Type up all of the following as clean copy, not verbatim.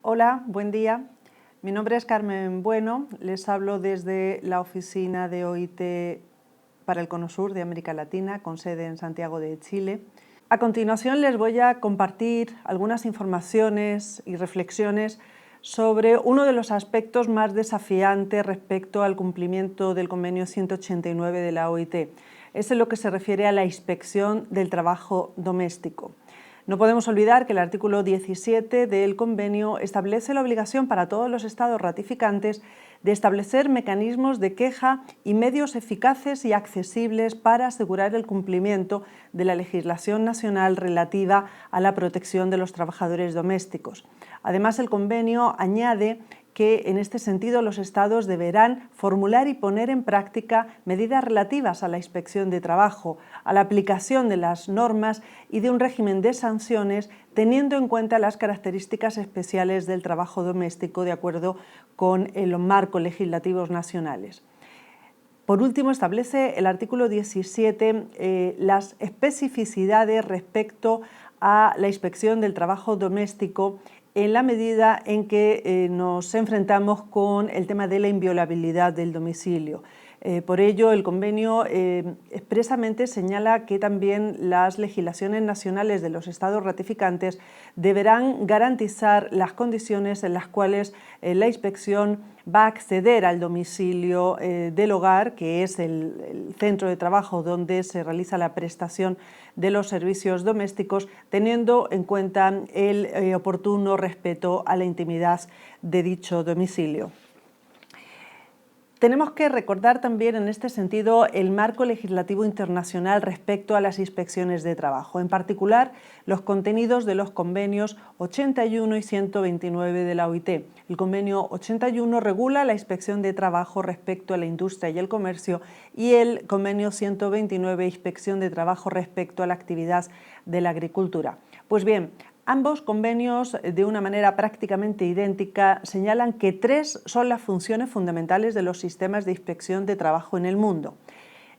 Hola, buen día. Mi nombre es Carmen Bueno, les hablo desde la oficina de OIT para el Cono Sur de América Latina, con sede en Santiago de Chile. A continuación les voy a compartir algunas informaciones y reflexiones sobre uno de los aspectos más desafiantes respecto al cumplimiento del convenio 189 de la OIT. Es en lo que se refiere a la inspección del trabajo doméstico. No podemos olvidar que el artículo 17 del convenio establece la obligación para todos los Estados ratificantes de establecer mecanismos de queja y medios eficaces y accesibles para asegurar el cumplimiento de la legislación nacional relativa a la protección de los trabajadores domésticos. Además, el convenio añade que en este sentido los Estados deberán formular y poner en práctica medidas relativas a la inspección de trabajo, a la aplicación de las normas y de un régimen de sanciones, teniendo en cuenta las características especiales del trabajo doméstico de acuerdo con los marcos legislativos nacionales. Por último, establece el artículo 17 las especificidades respecto a la inspección del trabajo doméstico en la medida en que nos enfrentamos con el tema de la inviolabilidad del domicilio. Por ello, el convenio expresamente señala que también las legislaciones nacionales de los Estados ratificantes deberán garantizar las condiciones en las cuales la inspección va a acceder al domicilio del hogar, que es el centro de trabajo donde se realiza la prestación de los servicios domésticos, teniendo en cuenta el oportuno respeto a la intimidad de dicho domicilio. Tenemos que recordar también en este sentido el marco legislativo internacional respecto a las inspecciones de trabajo, en particular los contenidos de los convenios 81 y 129 de la OIT. El convenio 81 regula la inspección de trabajo respecto a la industria y el comercio y el convenio 129 inspección de trabajo respecto a la actividad de la agricultura. Pues bien, ambos convenios, de una manera prácticamente idéntica, señalan que tres son las funciones fundamentales de los sistemas de inspección de trabajo en el mundo.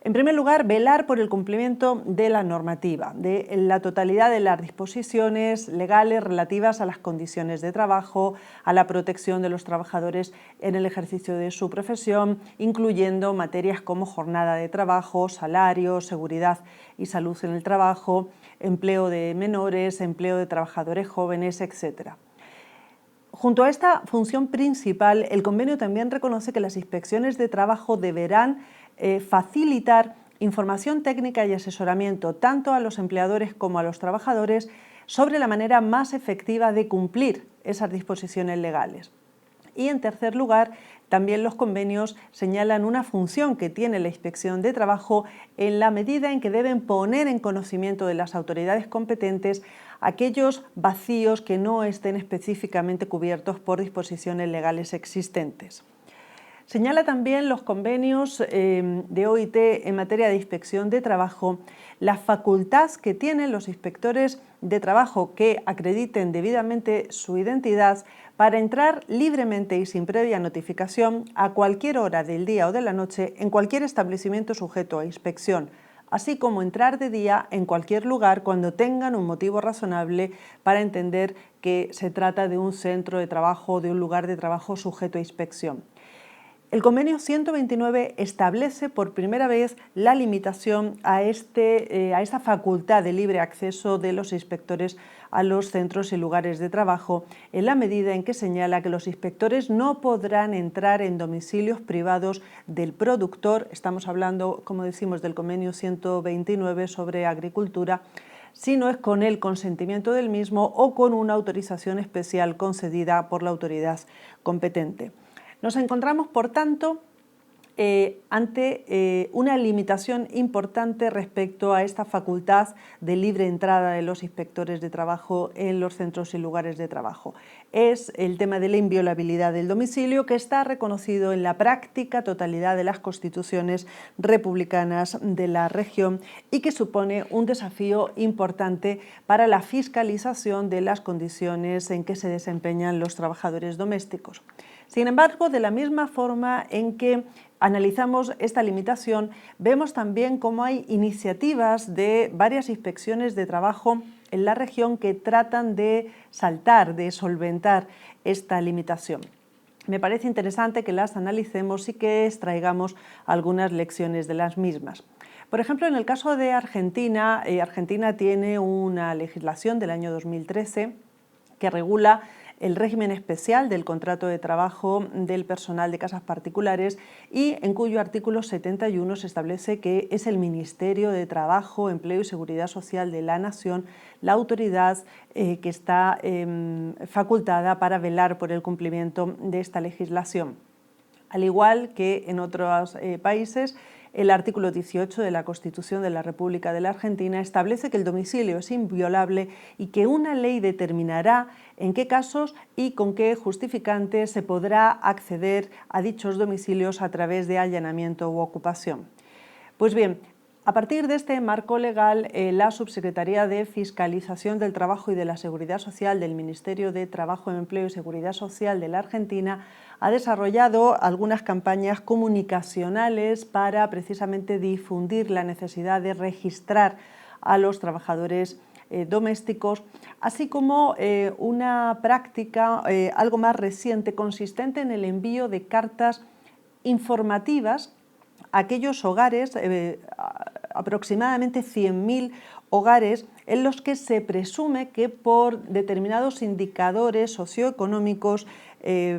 En primer lugar, velar por el cumplimiento de la normativa, de la totalidad de las disposiciones legales relativas a las condiciones de trabajo, a la protección de los trabajadores en el ejercicio de su profesión, incluyendo materias como jornada de trabajo, salario, seguridad y salud en el trabajo, empleo de menores, empleo de trabajadores jóvenes, etc. Junto a esta función principal, el convenio también reconoce que las inspecciones de trabajo deberán facilitar información técnica y asesoramiento tanto a los empleadores como a los trabajadores sobre la manera más efectiva de cumplir esas disposiciones legales. Y en tercer lugar, también los convenios señalan una función que tiene la inspección de trabajo en la medida en que deben poner en conocimiento de las autoridades competentes aquellos vacíos que no estén específicamente cubiertos por disposiciones legales existentes. Señala también los convenios de OIT en materia de inspección de trabajo la facultad que tienen los inspectores de trabajo que acrediten debidamente su identidad para entrar libremente y sin previa notificación a cualquier hora del día o de la noche en cualquier establecimiento sujeto a inspección, así como entrar de día en cualquier lugar cuando tengan un motivo razonable para entender que se trata de un centro de trabajo o de un lugar de trabajo sujeto a inspección. El convenio 129 establece por primera vez la limitación a esta facultad de libre acceso de los inspectores a los centros y lugares de trabajo, en la medida en que señala que los inspectores no podrán entrar en domicilios privados del productor, estamos hablando, como decimos, del convenio 129 sobre agricultura, si no es con el consentimiento del mismo o con una autorización especial concedida por la autoridad competente. Nos encontramos, por tanto, ante una limitación importante respecto a esta facultad de libre entrada de los inspectores de trabajo en los centros y lugares de trabajo. Es el tema de la inviolabilidad del domicilio, que está reconocido en la práctica totalidad de las constituciones republicanas de la región y que supone un desafío importante para la fiscalización de las condiciones en que se desempeñan los trabajadores domésticos. Sin embargo, de la misma forma en que analizamos esta limitación, vemos también cómo hay iniciativas de varias inspecciones de trabajo en la región que tratan de saltar, de solventar esta limitación. Me parece interesante que las analicemos y que extraigamos algunas lecciones de las mismas. Por ejemplo, en el caso de Argentina, Argentina tiene una legislación del año 2013 que regula el régimen especial del contrato de trabajo del personal de casas particulares y en cuyo artículo 71 se establece que es el Ministerio de Trabajo, Empleo y Seguridad Social de la Nación la autoridad que está facultada para velar por el cumplimiento de esta legislación. Al igual que en otros países, el artículo 18 de la Constitución de la República de la Argentina establece que el domicilio es inviolable y que una ley determinará en qué casos y con qué justificantes se podrá acceder a dichos domicilios a través de allanamiento u ocupación. Pues bien, a partir de este marco legal, la Subsecretaría de Fiscalización del Trabajo y de la Seguridad Social del Ministerio de Trabajo, Empleo y Seguridad Social de la Argentina ha desarrollado algunas campañas comunicacionales para precisamente difundir la necesidad de registrar a los trabajadores domésticos, así como una práctica algo más reciente consistente en el envío de cartas informativas a aquellos hogares, aproximadamente 100.000 hogares en los que se presume que por determinados indicadores socioeconómicos,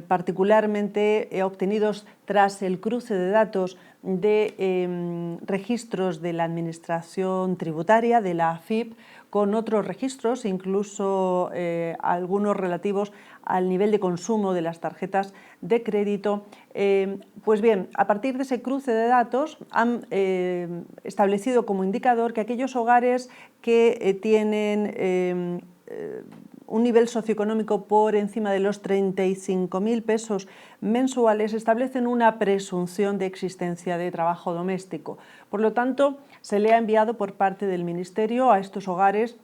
particularmente obtenidos tras el cruce de datos de registros de la Administración Tributaria, de la AFIP, con otros registros, incluso algunos relativos al nivel de consumo de las tarjetas de crédito. Pues bien, a partir de ese cruce de datos han establecido como indicador que aquellos hogares que tienen un nivel socioeconómico por encima de los 35.000 pesos mensuales establecen una presunción de existencia de trabajo doméstico. Por lo tanto, se le ha enviado por parte del Ministerio a estos hogares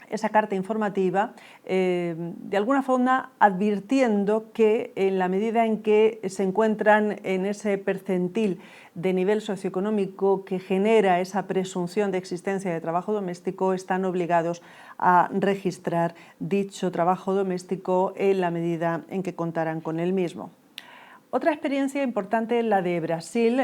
esa carta informativa, de alguna forma advirtiendo que en la medida en que se encuentran en ese percentil de nivel socioeconómico que genera esa presunción de existencia de trabajo doméstico, están obligados a registrar dicho trabajo doméstico en la medida en que contarán con el mismo. Otra experiencia importante es la de Brasil.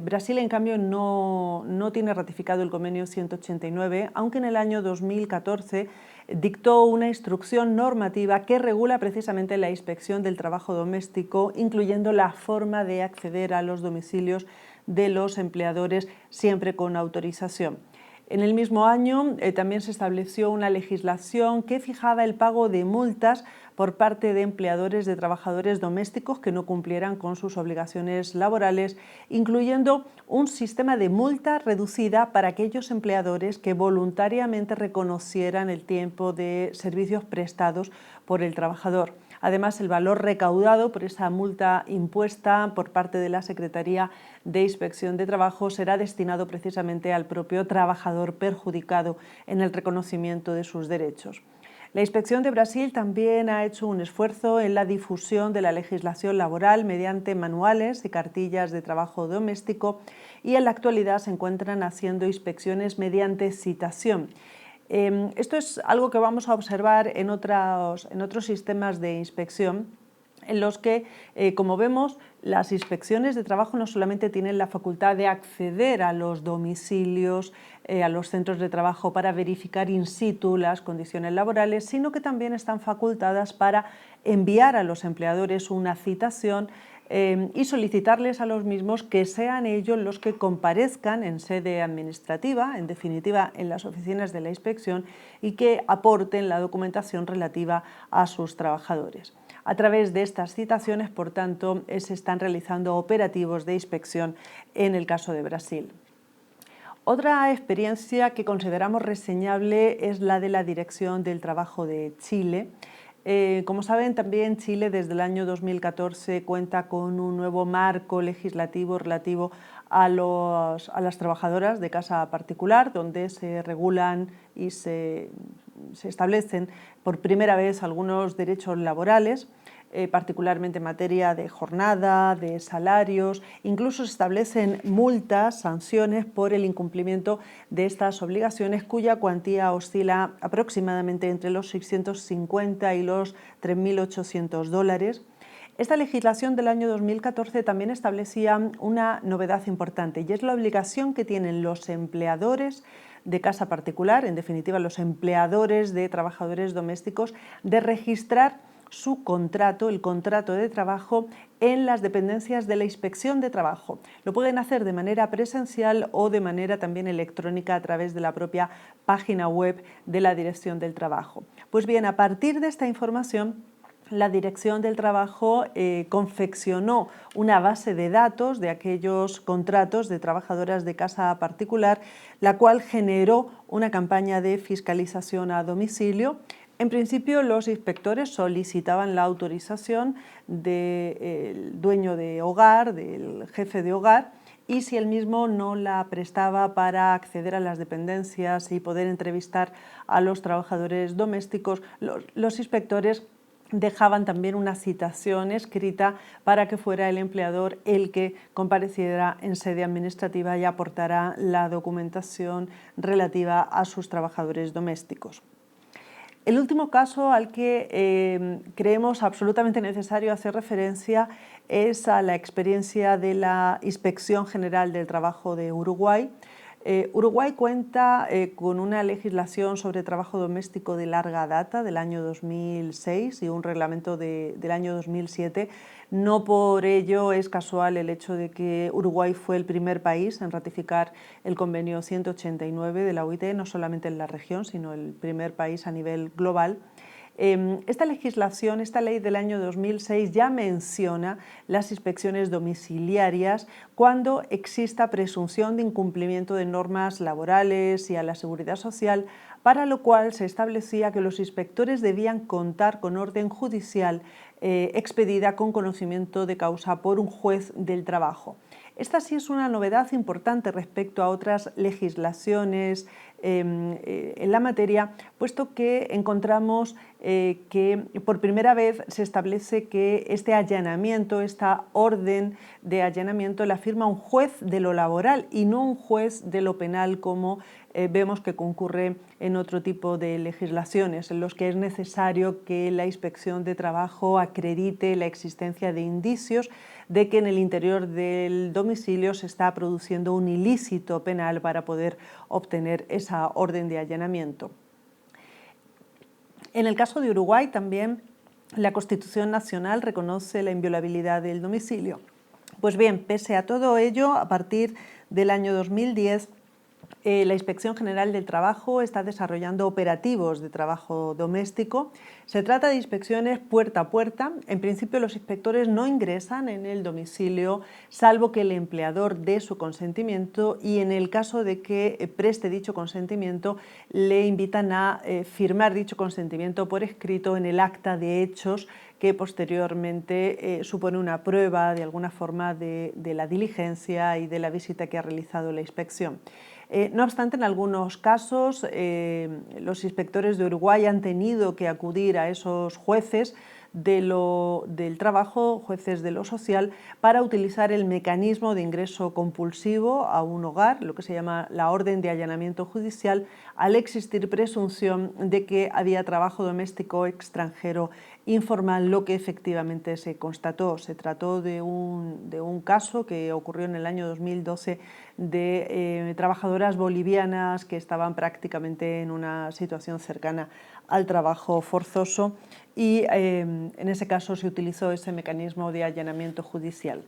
Brasil, en cambio, no tiene ratificado el convenio 189, aunque en el año 2014 dictó una instrucción normativa que regula precisamente la inspección del trabajo doméstico, incluyendo la forma de acceder a los domicilios de los empleadores, siempre con autorización. En el mismo año también se estableció una legislación que fijaba el pago de multas por parte de empleadores de trabajadores domésticos que no cumplieran con sus obligaciones laborales, incluyendo un sistema de multa reducida para aquellos empleadores que voluntariamente reconocieran el tiempo de servicios prestados por el trabajador. Además, el valor recaudado por esa multa impuesta por parte de la Secretaría de Inspección de Trabajo será destinado precisamente al propio trabajador perjudicado en el reconocimiento de sus derechos. La Inspección de Brasil también ha hecho un esfuerzo en la difusión de la legislación laboral mediante manuales y cartillas de trabajo doméstico y en la actualidad se encuentran haciendo inspecciones mediante citación. Esto es algo que vamos a observar en otros sistemas de inspección, en los que, como vemos, las inspecciones de trabajo no solamente tienen la facultad de acceder a los domicilios, a los centros de trabajo para verificar in situ las condiciones laborales, sino que también están facultadas para enviar a los empleadores una citación y solicitarles a los mismos que sean ellos los que comparezcan en sede administrativa, en definitiva en las oficinas de la inspección, y que aporten la documentación relativa a sus trabajadores. A través de estas citaciones, por tanto, se están realizando operativos de inspección en el caso de Brasil. Otra experiencia que consideramos reseñable es la de la Dirección del Trabajo de Chile. Como saben, también Chile desde el año 2014 cuenta con un nuevo marco legislativo relativo a las trabajadoras de casa particular, donde se regulan y se establecen por primera vez algunos derechos laborales. particularmente en materia de jornada, de salarios. Incluso se establecen multas, sanciones por el incumplimiento de estas obligaciones, cuya cuantía oscila aproximadamente entre los 650 y los 3.800 dólares. Esta legislación del año 2014 también establecía una novedad importante, y es la obligación que tienen los empleadores de casa particular, en definitiva los empleadores de trabajadores domésticos, de registrar su contrato, el contrato de trabajo, en las dependencias de la Inspección de Trabajo. Lo pueden hacer de manera presencial o de manera también electrónica a través de la propia página web de la Dirección del Trabajo. Pues bien, a partir de esta información, la Dirección del Trabajo confeccionó una base de datos de aquellos contratos de trabajadoras de casa particular, la cual generó una campaña de fiscalización a domicilio. En principio, los inspectores solicitaban la autorización del dueño de hogar, del jefe de hogar, y si él mismo no la prestaba para acceder a las dependencias y poder entrevistar a los trabajadores domésticos, los inspectores dejaban también una citación escrita para que fuera el empleador el que compareciera en sede administrativa y aportara la documentación relativa a sus trabajadores domésticos. El último caso al que creemos absolutamente necesario hacer referencia es a la experiencia de la Inspección General del Trabajo de Uruguay. Uruguay cuenta con una legislación sobre trabajo doméstico de larga data del año 2006 y un reglamento del año 2007. No por ello es casual el hecho de que Uruguay fue el primer país en ratificar el convenio 189 de la OIT, no solamente en la región, sino el primer país a nivel global. Esta legislación, esta ley del año 2006 ya menciona las inspecciones domiciliarias cuando exista presunción de incumplimiento de normas laborales y a la seguridad social, para lo cual se establecía que los inspectores debían contar con orden judicial expedida con conocimiento de causa por un juez del trabajo. Esta sí es una novedad importante respecto a otras legislaciones en la materia, puesto que encontramos que por primera vez se establece que este allanamiento, esta orden de allanamiento, la firma un juez de lo laboral y no un juez de lo penal, como vemos que concurre en otro tipo de legislaciones, en los que es necesario que la Inspección de Trabajo acredite la existencia de indicios de que en el interior del domicilio se está produciendo un ilícito penal para poder obtener esa orden de allanamiento. En el caso de Uruguay también la Constitución Nacional reconoce la inviolabilidad del domicilio. Pues bien, pese a todo ello, a partir del año 2010, la Inspección General del Trabajo está desarrollando operativos de trabajo doméstico. Se trata de inspecciones puerta a puerta. En principio, los inspectores no ingresan en el domicilio, salvo que el empleador dé su consentimiento, y en el caso de que preste dicho consentimiento, le invitan a firmar dicho consentimiento por escrito en el acta de hechos, que posteriormente supone una prueba de alguna forma de la diligencia y de la visita que ha realizado la inspección. No obstante, en algunos casos los inspectores de Uruguay han tenido que acudir a esos jueces del trabajo, jueces de lo social, para utilizar el mecanismo de ingreso compulsivo a un hogar, lo que se llama la orden de allanamiento judicial, al existir presunción de que había trabajo doméstico extranjero informal, lo que efectivamente se constató. Se trató de un caso que ocurrió en el año 2012 de trabajadoras bolivianas que estaban prácticamente en una situación cercana al trabajo forzoso, y en ese caso se utilizó ese mecanismo de allanamiento judicial.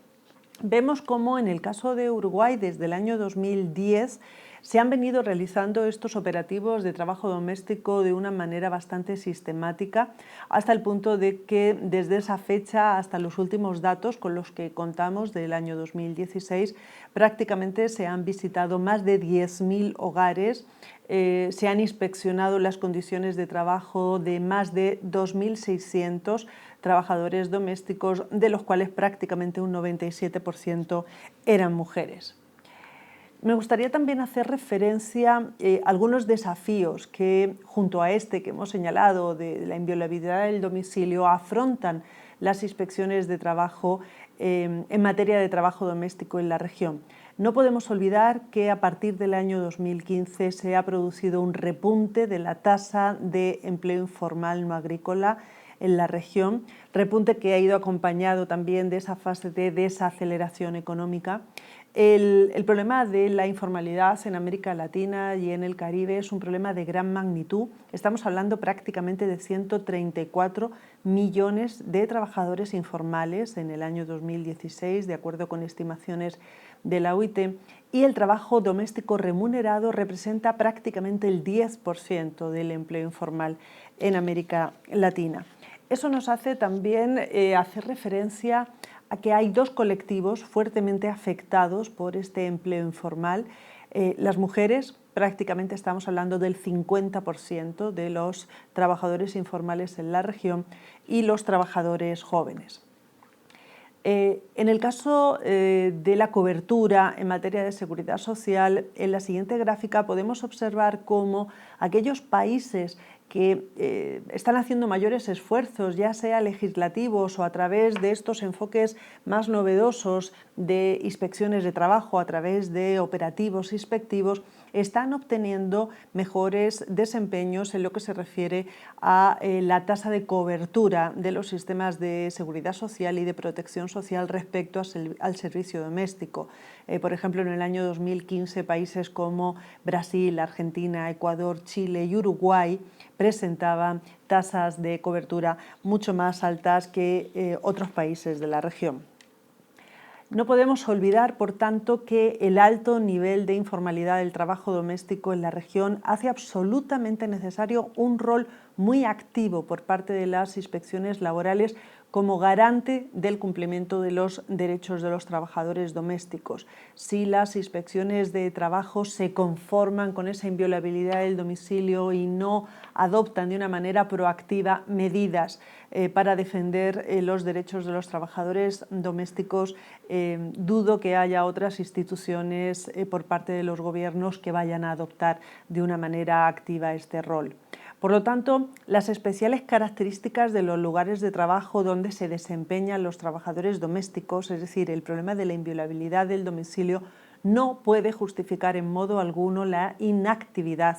Vemos cómo en el caso de Uruguay, desde el año 2010, se han venido realizando estos operativos de trabajo doméstico de una manera bastante sistemática, hasta el punto de que desde esa fecha hasta los últimos datos con los que contamos del año 2016, prácticamente se han visitado más de 10.000 hogares, se han inspeccionado las condiciones de trabajo de más de 2.600 trabajadores domésticos, de los cuales prácticamente un 97% eran mujeres. Me gustaría también hacer referencia a algunos desafíos que, junto a este que hemos señalado de la inviolabilidad del domicilio, afrontan las inspecciones de trabajo en materia de trabajo doméstico en la región. No podemos olvidar que a partir del año 2015 se ha producido un repunte de la tasa de empleo informal no agrícola en la región, repunte que ha ido acompañado también de esa fase de desaceleración económica. El problema de la informalidad en América Latina y en el Caribe es un problema de gran magnitud. Estamos hablando prácticamente de 134 millones de trabajadores informales en el año 2016, de acuerdo con estimaciones de la OIT, y el trabajo doméstico remunerado representa prácticamente el 10% del empleo informal en América Latina. Eso nos hace también hacer referencia a que hay dos colectivos fuertemente afectados por este empleo informal. Las mujeres, prácticamente estamos hablando del 50% de los trabajadores informales en la región, y los trabajadores jóvenes. En el caso de la cobertura en materia de seguridad social, en la siguiente gráfica podemos observar cómo aquellos países que están haciendo mayores esfuerzos, ya sea legislativos o a través de estos enfoques más novedosos de inspecciones de trabajo, a través de operativos inspectivos, están obteniendo mejores desempeños en lo que se refiere a la tasa de cobertura de los sistemas de seguridad social y de protección social respecto al servicio doméstico. Por ejemplo, en el año 2015, países como Brasil, Argentina, Ecuador, Chile y Uruguay presentaban tasas de cobertura mucho más altas que otros países de la región. No podemos olvidar, por tanto, que el alto nivel de informalidad del trabajo doméstico en la región hace absolutamente necesario un rol muy activo por parte de las inspecciones laborales como garante del cumplimiento de los derechos de los trabajadores domésticos. Si las inspecciones de trabajo se conforman con esa inviolabilidad del domicilio y no adoptan de una manera proactiva medidas para defender los derechos de los trabajadores domésticos, dudo que haya otras instituciones por parte de los gobiernos que vayan a adoptar de una manera activa este rol. Por lo tanto, las especiales características de los lugares de trabajo donde se desempeñan los trabajadores domésticos, es decir, el problema de la inviolabilidad del domicilio, no puede justificar en modo alguno la inactividad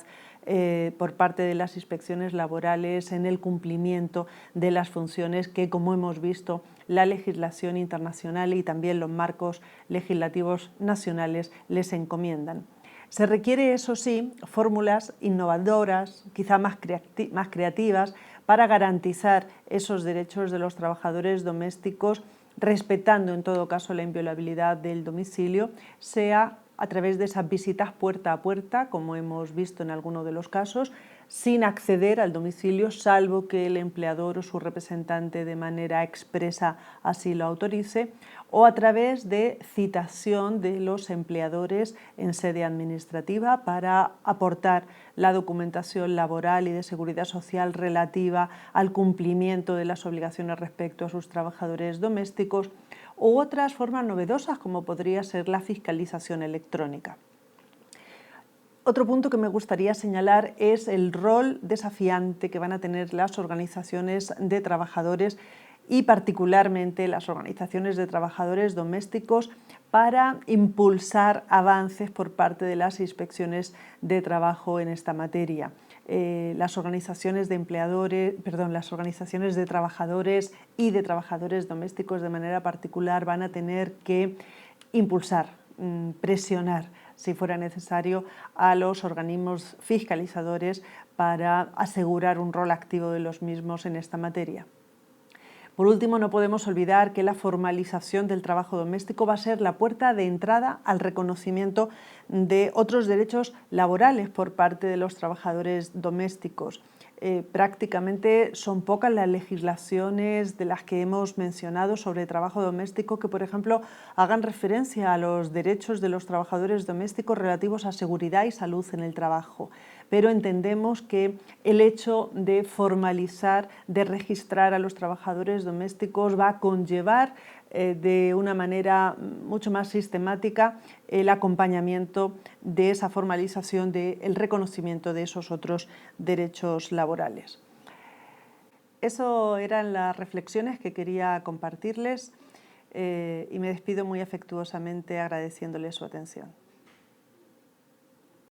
por parte de las inspecciones laborales en el cumplimiento de las funciones que, como hemos visto, la legislación internacional y también los marcos legislativos nacionales les encomiendan. Se requiere, eso sí, fórmulas innovadoras, quizá más creativas, para garantizar esos derechos de los trabajadores domésticos, respetando en todo caso la inviolabilidad del domicilio, sea a través de esas visitas puerta a puerta, como hemos visto en algunos de los casos, sin acceder al domicilio, salvo que el empleador o su representante de manera expresa así lo autorice, o a través de citación de los empleadores en sede administrativa para aportar la documentación laboral y de seguridad social relativa al cumplimiento de las obligaciones respecto a sus trabajadores domésticos, u otras formas novedosas como podría ser la fiscalización electrónica. Otro punto que me gustaría señalar es el rol desafiante que van a tener las organizaciones de trabajadores y particularmente las organizaciones de trabajadores domésticos para impulsar avances por parte de las inspecciones de trabajo en esta materia. Las organizaciones de las organizaciones de trabajadores y de trabajadores domésticos de manera particular van a tener que impulsar, presionar, si fuera necesario, a los organismos fiscalizadores para asegurar un rol activo de los mismos en esta materia. Por último, no podemos olvidar que la formalización del trabajo doméstico va a ser la puerta de entrada al reconocimiento de otros derechos laborales por parte de los trabajadores domésticos. Prácticamente son pocas las legislaciones de las que hemos mencionado sobre trabajo doméstico que, por ejemplo, hagan referencia a los derechos de los trabajadores domésticos relativos a seguridad y salud en el trabajo. Pero entendemos que el hecho de formalizar, de registrar a los trabajadores domésticos va a conllevar de una manera mucho más sistemática el acompañamiento de esa formalización, del reconocimiento de esos otros derechos laborales. eso eran las reflexiones que quería compartirles y me despido muy afectuosamente agradeciéndoles su atención.